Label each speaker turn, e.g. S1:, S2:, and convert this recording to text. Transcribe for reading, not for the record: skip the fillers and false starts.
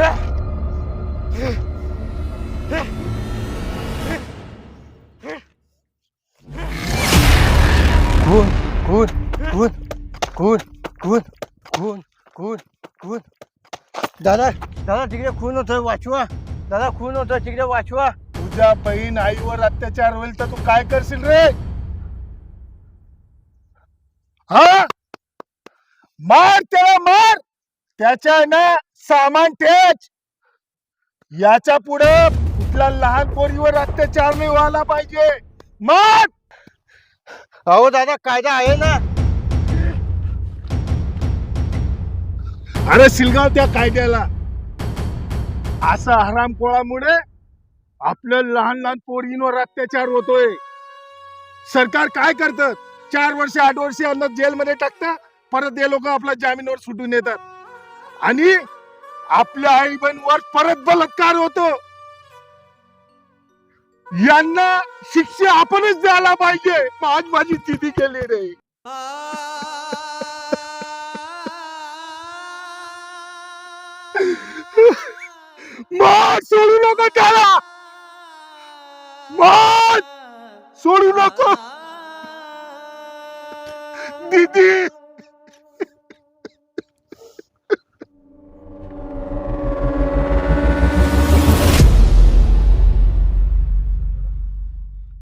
S1: खून खून खून खून खून खून खून खून दादा दादा तिकडे खून होतोय वाचवा. दादा खून होतोय तिकडे वाचवा.
S2: तुझ्या बहीण आईवर अत्याचार होईल तर तू काय करशील रे? हा, मार त्याला मार. त्याच्या ना सामान ठेच. याच्या पुढे कुठल्या लहान पोरीवर अत्याचार नाही व्हायला पाहिजे. मार.
S1: अहो दादा कायदा आहे ना.
S2: अरे शिलगाव त्या कायद्याला. असा हरामखोरामुळे आपल्या लहान लहान पोरींवर अत्याचार होतोय. सरकार काय करतं? 4 वर्ष 8 वर्ष यांना जेलमध्ये टाकतं. परत हे लोक आपल्या जामीनवर सुटून येतात आणि आपल्या आई बहिणीवर परत बलात्कार होतो. यांना शिक्षा आपणच द्यायला पाहिजे. आज माझी स्थिती केली रे. मार, सोडू नको त्याला. मार, सोडू नको. दीदी